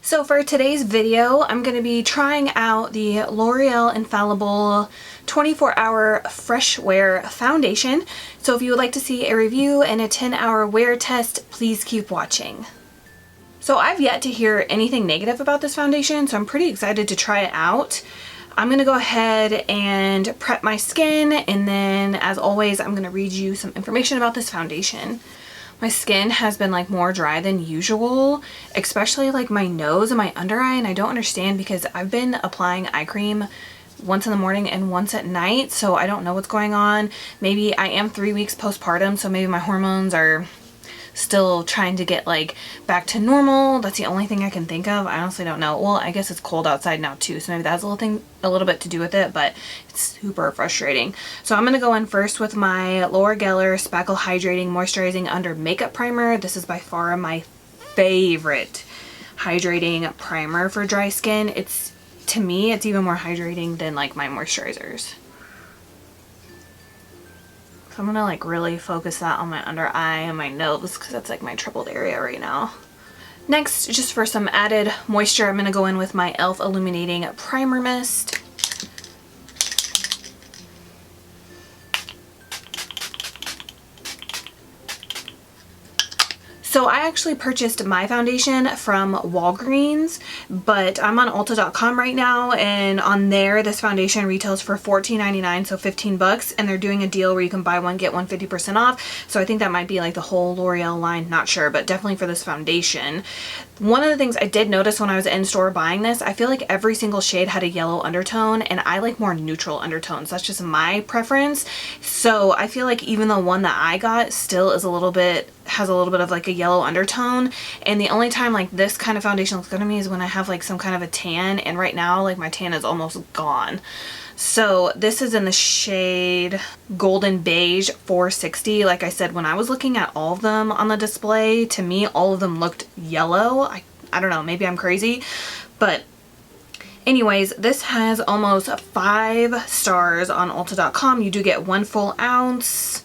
So for today's video, I'm going to be trying out the L'Oreal Infallible 24-hour Fresh Wear Foundation. So if you would like to see a review and a 10-hour wear test, please keep watching. So I've yet to hear anything negative about this foundation, so I'm pretty excited to try it out. I'm going to go ahead and prep my skin, and then as always, I'm going to read you some information about this foundation. My skin has been like more dry than usual, especially like my nose and my under eye, and I don't understand because I've been applying eye cream once in the morning and once at night, so I don't know what's going on. Maybe I am 3 weeks postpartum, so maybe my hormones are still trying to get like back to normal. That's the only thing I can think of. I honestly don't know. Well, I guess it's cold outside now too, so maybe that's a little bit to do with it, but it's super frustrating. So I'm gonna go in first with my Laura Geller Spackle Hydrating Moisturizing Under Makeup Primer. This is by far my favorite hydrating primer for dry skin. To me, it's even more hydrating than like my moisturizers. So I'm gonna like really focus that on my under eye and my nose because that's like my troubled area right now. Next, just for some added moisture, I'm gonna go in with my e.l.f. Illuminating Primer Mist. So I actually purchased my foundation from Walgreens, but I'm on Ulta.com right now, and on there this foundation retails for $14.99, so 15 bucks, and they're doing a deal where you can buy one get one 50% off. So I think that might be like the whole L'Oreal line, not sure, but definitely for this foundation. One of the things I did notice when I was in store buying this, I feel like every single shade had a yellow undertone, and I like more neutral undertones. That's just my preference. So I feel like even the one that I got still is has a little bit of like a yellow undertone, and the only time like this kind of foundation looks good to me is when I have like some kind of a tan, and right now like my tan is almost gone. So this is in the shade Golden Beige 460. Like I said, when I was looking at all of them on the display, to me all of them looked yellow. I don't know, maybe I'm crazy, but anyways, this has almost 5 stars on Ulta.com. You do get 1 full ounce.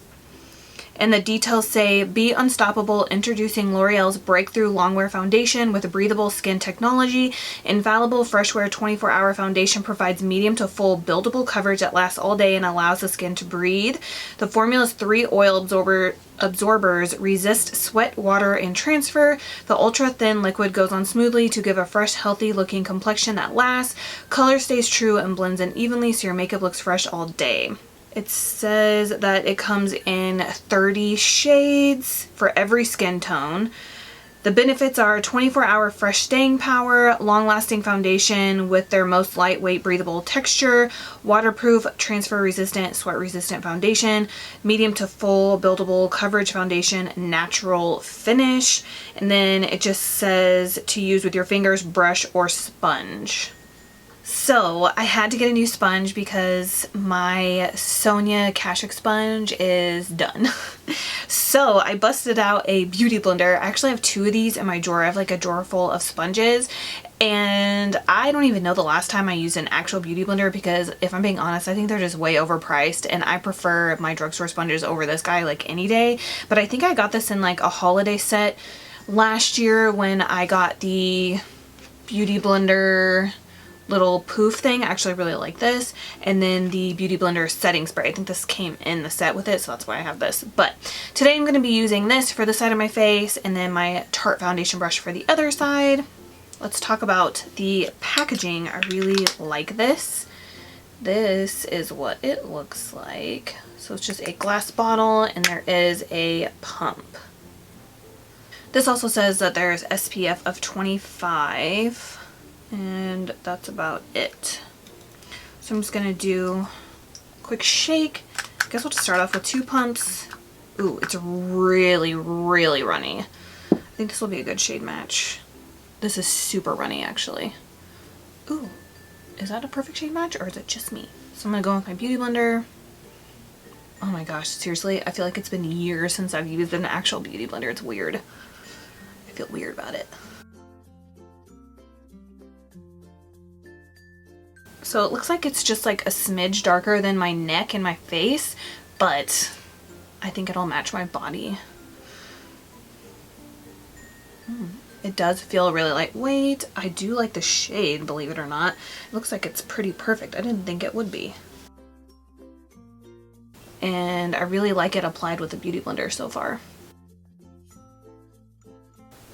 And the details say, be unstoppable, introducing L'Oreal's breakthrough longwear foundation with breathable skin technology. Infallible Fresh Wear 24-hour foundation provides medium to full buildable coverage that lasts all day and allows the skin to breathe. The formula's 3 oil absorbers resist sweat, water, and transfer. The ultra thin liquid goes on smoothly to give a fresh, healthy looking complexion that lasts. Color stays true and blends in evenly so your makeup looks fresh all day. It says that it comes in 30 shades for every skin tone. The benefits are 24-hour fresh staying power, long-lasting foundation with their most lightweight, breathable texture, waterproof, transfer-resistant, sweat-resistant foundation, medium to full buildable coverage foundation, natural finish, and then it just says to use with your fingers, brush, or sponge. So I had to get a new sponge because my Sonia Kashuk sponge is done. So I busted out a beauty blender. I actually have 2 of these in my drawer. I have like a drawer full of sponges, and I don't even know the last time I used an actual beauty blender because if I'm being honest, I think they're just way overpriced, and I prefer my drugstore sponges over this guy like any day. But I think I got this in like a holiday set last year when I got the beauty blender little poof thing. I actually really like this, and then the beauty blender setting spray. I think this came in the set with it, so that's why I have this. But today I'm going to be using this for the side of my face and then my Tarte foundation brush for the other side. Let's talk about the packaging. I really like this. This is what it looks like. So it's just a glass bottle and there is a pump. This also says that there's SPF of 25. And that's about it. So I'm just gonna do a quick shake. I guess we'll just start off with 2 pumps. Ooh, it's really, really runny. I think this will be a good shade match. This is super runny actually. Ooh, is that a perfect shade match or is it just me? So I'm gonna go with my beauty blender. Oh my gosh, seriously, I feel like it's been years since I've used an actual beauty blender. It's weird. I feel weird about it. So it looks like it's just like a smidge darker than my neck and my face, but I think it'll match my body. It does feel really lightweight. I do like the shade, believe it or not. It looks like it's pretty perfect. I didn't think it would be. And I really like it applied with the Beauty Blender so far.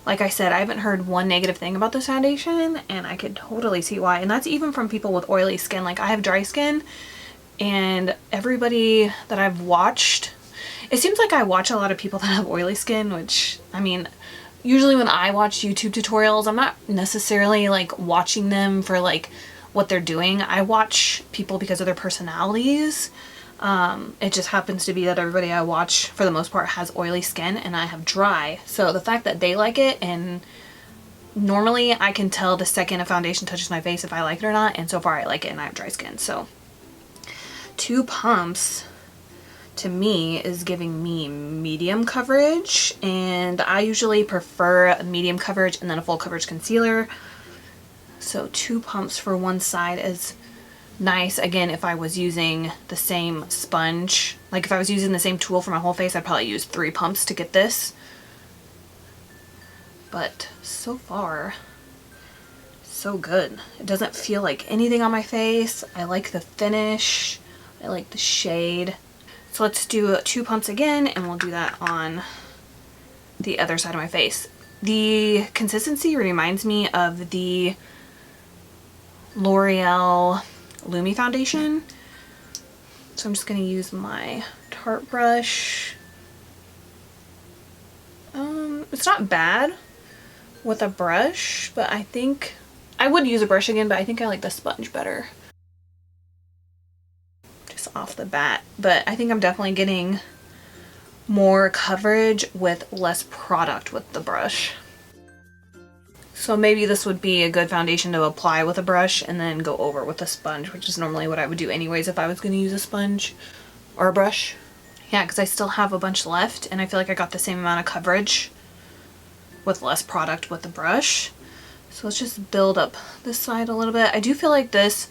Like I said, I haven't heard one negative thing about this foundation, and I could totally see why. And that's even from people with oily skin. Like, I have dry skin, and everybody that I've watched, it seems like I watch a lot of people that have oily skin, which, I mean, usually when I watch YouTube tutorials, I'm not necessarily like watching them for like what they're doing. I watch people because of their personalities. It just happens to be that everybody I watch for the most part has oily skin and I have dry. So the fact that they like it, and normally I can tell the second a foundation touches my face if I like it or not, and so far I like it and I have dry skin. So 2 pumps to me is giving me medium coverage, and I usually prefer a medium coverage and then a full coverage concealer. So 2 pumps for one side is nice. Again, if I was using the same sponge, like if I was using the same tool for my whole face, I'd probably use 3 pumps to get this. But so far, so good. It doesn't feel like anything on my face. I like the finish. I like the shade. So let's do 2 pumps again, and we'll do that on the other side of my face. The consistency reminds me of the L'Oreal Lumi foundation. So I'm just going to use my Tarte brush. It's not bad with a brush, but I think I would use a brush again, but I think I like the sponge better. Just off the bat. But I think I'm definitely getting more coverage with less product with the brush. So maybe this would be a good foundation to apply with a brush and then go over with a sponge, which is normally what I would do anyways if I was going to use a sponge or a brush. Yeah, because I still have a bunch left, and I feel like I got the same amount of coverage with less product with the brush. So let's just build up this side a little bit. I do feel like this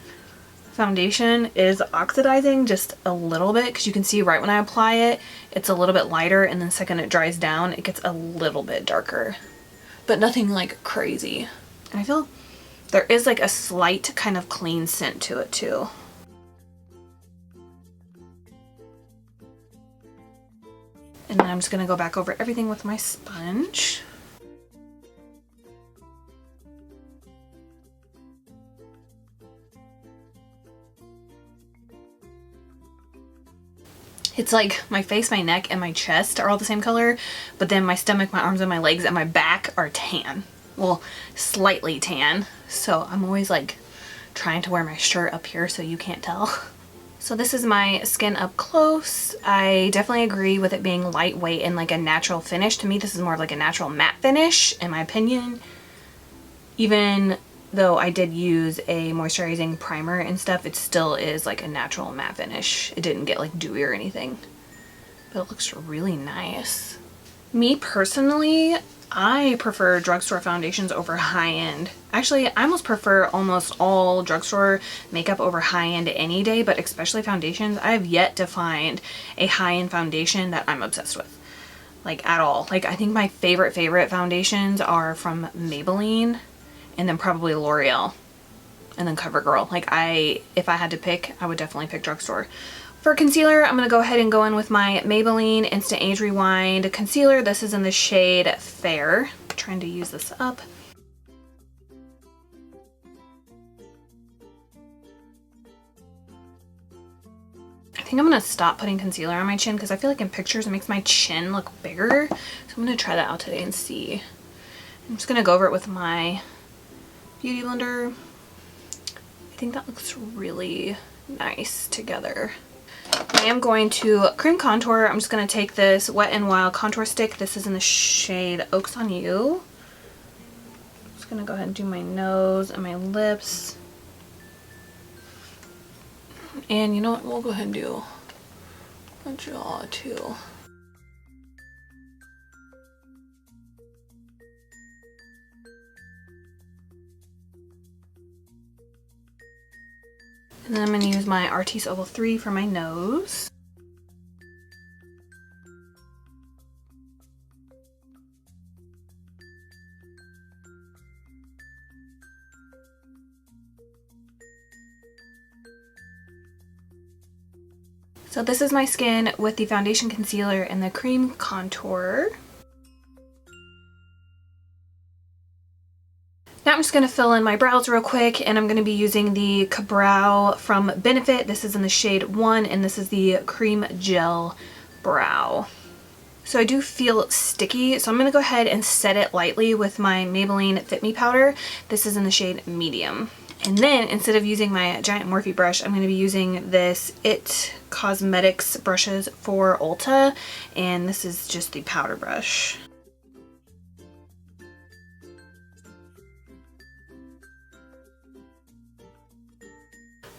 foundation is oxidizing just a little bit, because you can see right when I apply it, it's a little bit lighter, and then the second it dries down, it gets a little bit darker. But nothing like crazy. And I feel there is like a slight kind of clean scent to it too. And then I'm just gonna go back over everything with my sponge. It's like my face, my neck, and my chest are all the same color, but then my stomach, my arms, and my legs, and my back are tan. Well, slightly tan. So I'm always like trying to wear my shirt up here so you can't tell. So this is my skin up close. I definitely agree with it being lightweight and like a natural finish. To me, this is more of like a natural matte finish, in my opinion. Even though I did use a moisturizing primer and stuff, it still is like a natural matte finish. It didn't get like dewy or anything, but it looks really nice. Me personally, I prefer drugstore foundations over high-end. Actually, I almost prefer almost all drugstore makeup over high-end any day, but especially foundations. I have yet to find a high-end foundation that I'm obsessed with, like at all. Like, I think my favorite foundations are from Maybelline, and then probably L'Oreal, and then CoverGirl. Like, if I had to pick, I would definitely pick drugstore. For concealer, I'm going to go ahead and go in with my Maybelline Instant Age Rewind concealer. This is in the shade Fair. I'm trying to use this up. I think I'm going to stop putting concealer on my chin because I feel like in pictures it makes my chin look bigger. So I'm going to try that out today and see. I'm just going to go over it with my Beauty Blender. I think that looks really nice together. I am going to cream contour. I'm just going to take this Wet n Wild contour stick. This is in the shade Oaks on You. I'm just going to go ahead and do my nose and my lips. And you know what? We'll go ahead and do my jaw too. And then I'm going to use my Artiste Oval 3 for my nose. So this is my skin with the foundation, concealer, and the cream contour. Now I'm just going to fill in my brows real quick, and I'm going to be using the Brow from Benefit. This is in the shade 1, and this is the Cream Gel Brow. So I do feel sticky, so I'm going to go ahead and set it lightly with my Maybelline Fit Me powder. This is in the shade Medium. And then instead of using my giant Morphe brush, I'm going to be using this IT Cosmetics brushes for Ulta, and this is just the powder brush.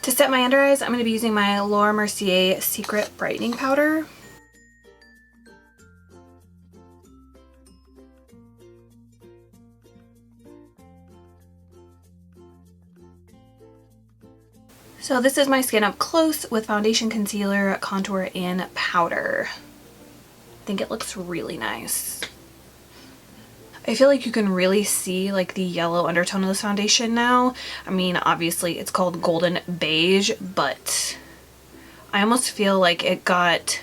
To set my under eyes, I'm going to be using my Laura Mercier Secret Brightening Powder. So this is my skin up close with foundation, concealer, contour, and powder. I think it looks really nice. I feel like you can really see like the yellow undertone of this foundation now. I mean, obviously it's called Golden Beige, but I almost feel like it got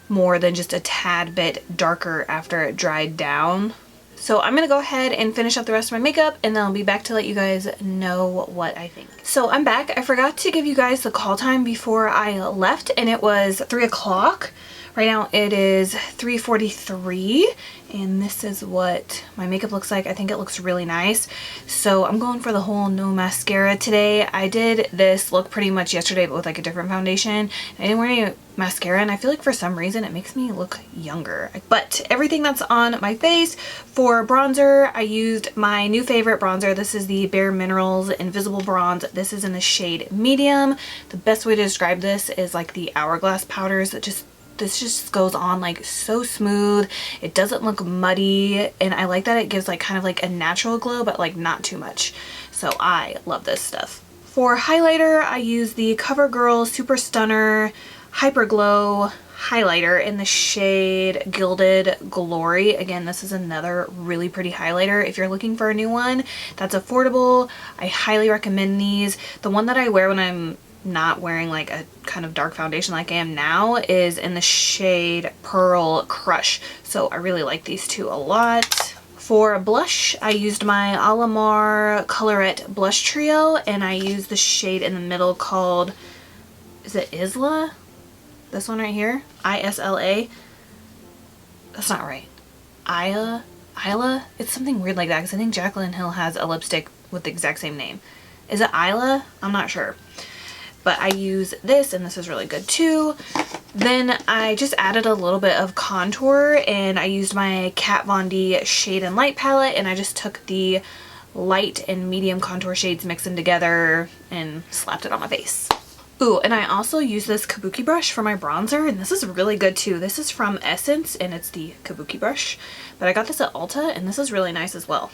more than just a tad bit darker after it dried down. So I'm going to go ahead and finish up the rest of my makeup, and then I'll be back to let you guys know what I think. So I'm back. I forgot to give you guys the call time before I left, and it was 3 o'clock. Right now it is 3:43, and this is what my makeup looks like. I think it looks really nice. So I'm going for the whole no mascara today. I did this look pretty much yesterday, but with like a different foundation. I didn't wear any mascara, and I feel like for some reason it makes me look younger. But everything that's on my face, for bronzer, I used my new favorite bronzer. This is the Bare Minerals Invisible Bronze. This is in the shade Medium. The best way to describe this is like the Hourglass powders that this just goes on like so smooth. It doesn't look muddy, and I like that it gives like kind of like a natural glow, but like not too much. So I love this stuff. For highlighter, I use the CoverGirl Super Stunner Hyper Glow highlighter in the shade Gilded Glory. Again, this is another really pretty highlighter if you're looking for a new one that's affordable. I highly recommend these. The one that I wear when I'm not wearing like a kind of dark foundation like I am now is in the shade Pearl Crush. So I really like these two a lot. For blush, I used my Alamar Colorette Blush Trio, and I used the shade in the middle called, is it Isla? This one right here, ISLA. That's not right. Isla? It's something weird like that, because I think Jaclyn Hill has a lipstick with the exact same name. Is it Isla? I'm not sure. But I use this, and this is really good too. Then I just added a little bit of contour, and I used my Kat Von D Shade and Light palette, and I just took the light and medium contour shades, mixed them together, and slapped it on my face. Ooh, and I also use this Kabuki brush for my bronzer, and this is really good too. This is from Essence, and it's the Kabuki brush. But I got this at Ulta, and this is really nice as well.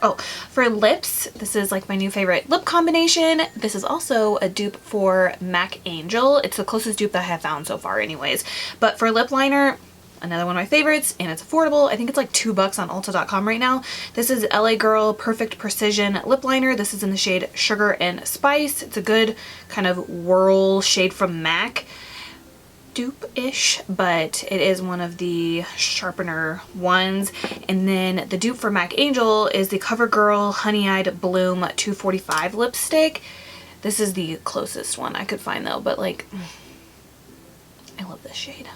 Oh, for lips, this is like my new favorite lip combination. This is also a dupe for MAC Angel. It's the closest dupe that I have found so far anyways. But for lip liner, another one of my favorites, and it's affordable. I think it's like $2 on Ulta.com right now. This is LA Girl Perfect Precision Lip Liner. This is in the shade Sugar and Spice. It's a good kind of whirl shade from MAC. Dupe-ish, but it is one of the sharpener ones. And then the dupe for MAC Angel is the CoverGirl Honey Eyed Bloom 245 lipstick. This is the closest one I could find though, but like, I love this shade.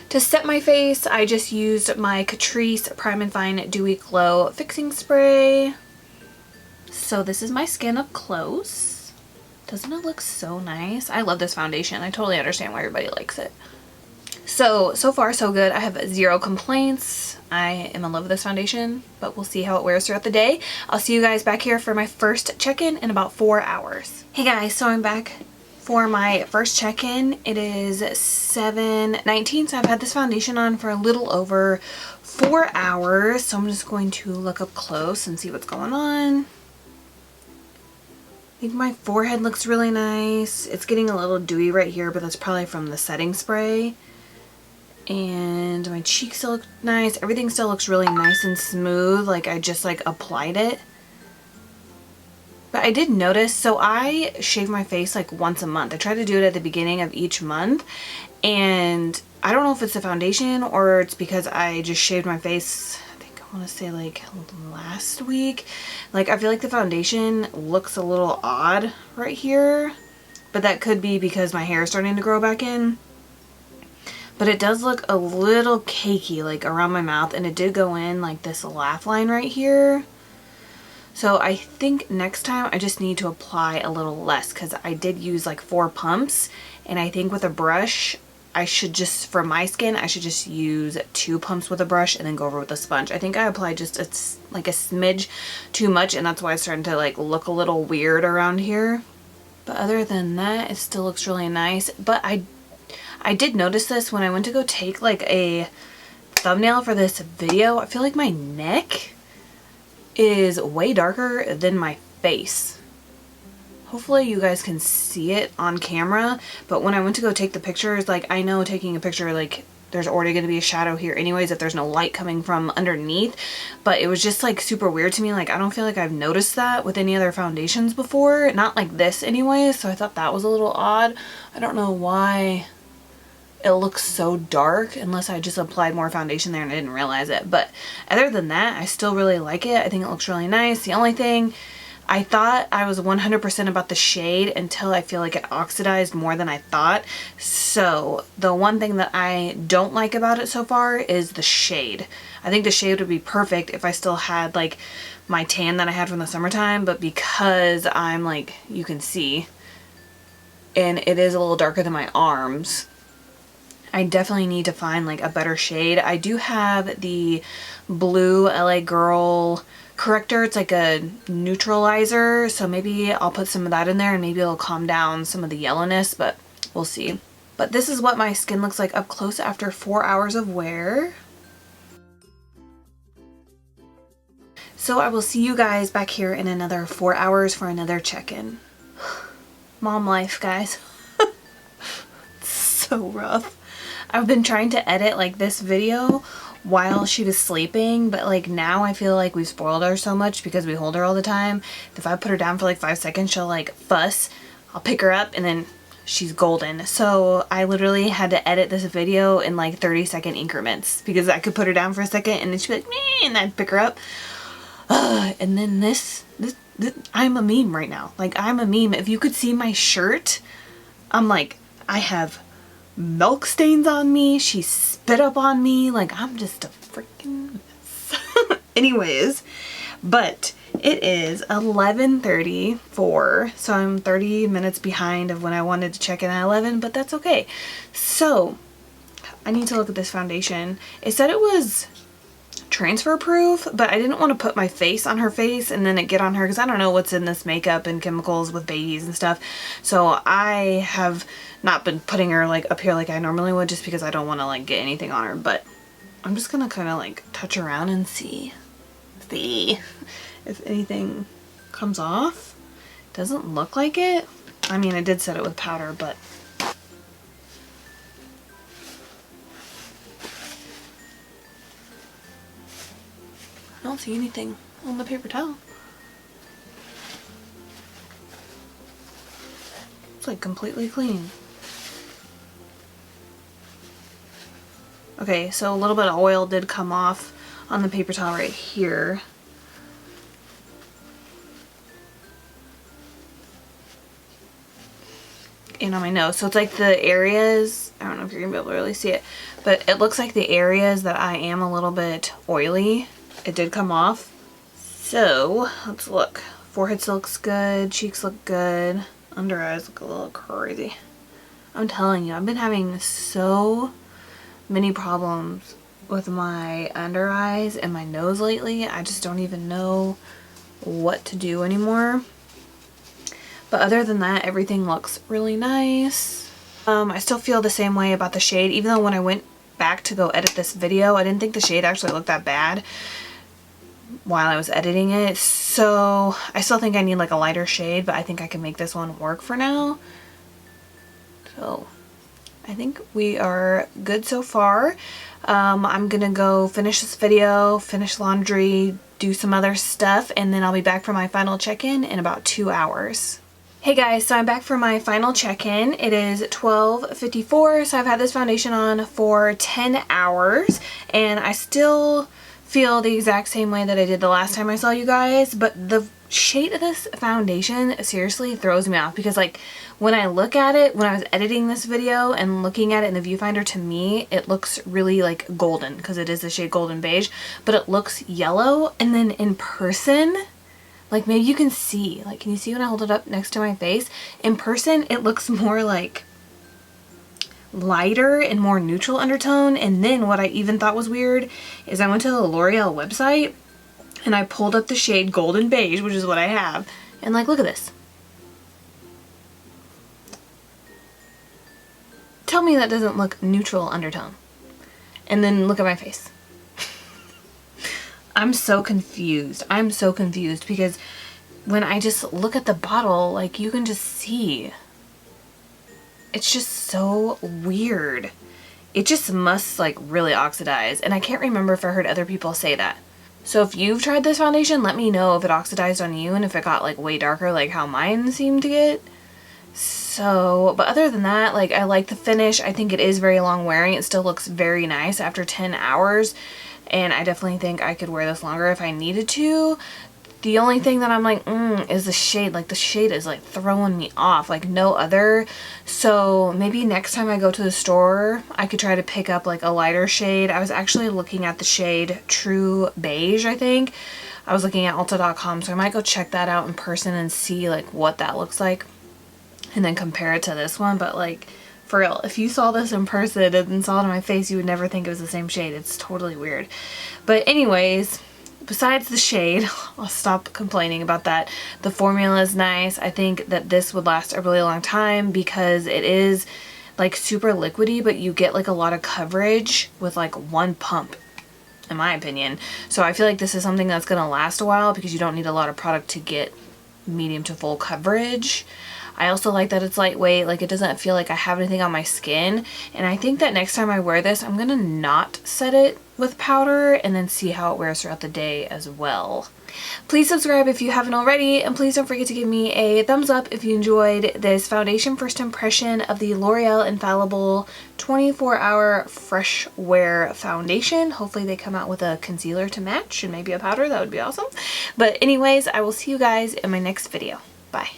To set my face, I just used my Catrice Prime and Fine Dewy Glow Fixing Spray. So this is my skin up close. Doesn't it look so nice? I love this foundation. I totally understand why everybody likes it. So far so good. I have 0 complaints. I am in love with this foundation, but we'll see how it wears throughout the day. I'll see you guys back here for my first check-in in about 4 hours. Hey guys, so I'm back for my first check-in. It is 7:19, so I've had this foundation on for a little over 4 hours. So I'm just going to look up close and see what's going on. I think my forehead looks really nice. It's getting a little dewy right here, but that's probably from the setting spray. And my cheeks still look nice. Everything still looks really nice and smooth, like I just like applied it. But But I did notice, so I shave my face like once a month. I try to do it at the beginning of each month, and I don't know if it's the foundation or it's because I just shaved my face, I think I want to say like last week. Like I feel like the foundation looks a little odd right here, but that could be because my hair is starting to grow back in. But it does look a little cakey like around my mouth, and it did go in like this laugh line right here. So I think next time I just need to apply a little less, because I did use like 4 pumps, and I think with a brush I should just, for my skin, I should just use 2 pumps with a brush and then go over with a sponge. I think I applied just like a smidge too much, and that's why it's starting to like look a little weird around here. But other than that, it still looks really nice. But I did notice this when I went to go take like a thumbnail for this video. I feel like my neck is way darker than my face. Hopefully you guys can see it on camera, but when I went to go take the pictures, like I know taking a picture, like there's already going to be a shadow here anyways if there's no light coming from underneath, but it was just like super weird to me. Like I don't feel like I've noticed that with any other foundations before, not like this anyways, so I thought that was a little odd. I don't know why it looks so dark unless I just applied more foundation there and I didn't realize it. But other than that, I still really like it. I think it looks really nice. The only thing, I thought I was 100% about the shade until I feel like it oxidized more than I thought. So the one thing that I don't like about it so far is the shade. I think the shade would be perfect if I still had like my tan that I had from the summertime, but because I'm like, you can see, and it is a little darker than my arms, I definitely need to find like a better shade. I do have the blue LA Girl corrector. It's like a neutralizer, so maybe I'll put some of that in there and maybe it'll calm down some of the yellowness, but we'll see. But this is what my skin looks like up close after 4 hours of wear. So I will see you guys back here in another 4 hours for another check-in. Mom life, guys. It's so rough. I've been trying to edit like this video while she was sleeping, but like now I feel like we've spoiled her so much because we hold her all the time. If I put her down for like 5 seconds, she'll like fuss. I'll pick her up and then she's golden. So I literally had to edit this video in like 30-second increments because I could put her down for a second and then she'd be like, meh, and I'd pick her up. And then this, I'm a meme right now. Like I'm a meme. If you could see my shirt, I'm like, I have milk stains on me, she spit up on me, like I'm just a freaking mess. Anyways, but it is 11:34, so I'm 30 minutes behind of when I wanted to check in at 11, but that's okay. So I need to look at this foundation. It said it was transfer proof, but I didn't want to put my face on her face and then it get on her because I don't know what's in this makeup and chemicals with babies and stuff. So I have not been putting her like up here like I normally would, just because I don't want to like get anything on her. But I'm just gonna kind of like touch around and see if anything comes off. Doesn't look like it. I mean, I did set it with powder, but I don't see anything on the paper towel. It's like completely clean. Okay, so a little bit of oil did come off on the paper towel right here. And on my nose. So it's like the areas, I don't know if you're gonna be able to really see it, but it looks like the areas that I am a little bit oily, it did come off. So let's look. Forehead looks good, cheeks look good, under eyes look a little crazy. I'm telling you, I've been having so many problems with my under eyes and my nose lately. I just don't even know what to do anymore. But other than that, everything looks really nice. I still feel the same way about the shade, even though when I went back to go edit this video, I didn't think the shade actually looked that bad while I was editing it. So I still think I need like a lighter shade, but I think I can make this one work for now. So I think we are good so far. I'm gonna go finish this video, finish laundry, do some other stuff, and then I'll be back for my final check-in in about 2 hours. Hey guys, so I'm back for my final check-in. It is 12:54, so I've had this foundation on for 10 hours, and I still feel the exact same way that I did the last time I saw you guys, but the shade of this foundation seriously throws me off because like when I look at it, when I was editing this video and looking at it in the viewfinder, to me it looks really like golden because it is the shade golden beige, but it looks yellow, and then in person, like maybe you can see, like can you see when I hold it up next to my face? In person it looks more like lighter and more neutral undertone. And then what I even thought was weird is I went to the L'Oreal website and I pulled up the shade golden beige, which is what I have, and like look at this. Tell me that doesn't look neutral undertone. And then look at my face. I'm so confused. I'm so confused because when I just look at the bottle, like you can just see. It's just so weird. It just must like really oxidize, and I can't remember if I heard other people say that. So if you've tried this foundation, let me know if it oxidized on you and if it got like way darker like how mine seemed to get. So, but other than that, like I like the finish. I think it is very long wearing. It still looks very nice after 10 hours, and I definitely think I could wear this longer if I needed to. The only thing that I'm like, is the shade. Like the shade is like throwing me off like no other. So maybe next time I go to the store, I could try to pick up like a lighter shade. I was actually looking at the shade True Beige, I think. I was looking at Ulta.com, so I might go check that out in person and see like what that looks like and then compare it to this one. But like for real, if you saw this in person and saw it on my face, you would never think it was the same shade. It's totally weird. But anyways, besides the shade, I'll stop complaining about that. The formula is nice. I think that this would last a really long time because it is like super liquidy, but you get like a lot of coverage with like one pump, in my opinion. So I feel like this is something that's gonna last a while because you don't need a lot of product to get medium to full coverage. I also like that it's lightweight, like it doesn't feel like I have anything on my skin. And I think that next time I wear this, I'm gonna not set it with powder and then see how it wears throughout the day as well. Please subscribe if you haven't already, and please don't forget to give me a thumbs up if you enjoyed this foundation first impression of the L'Oreal Infallible 24-hour fresh wear foundation. Hopefully they come out with a concealer to match and maybe a powder. That would be awesome. But anyways, I will see you guys in my next video. Bye.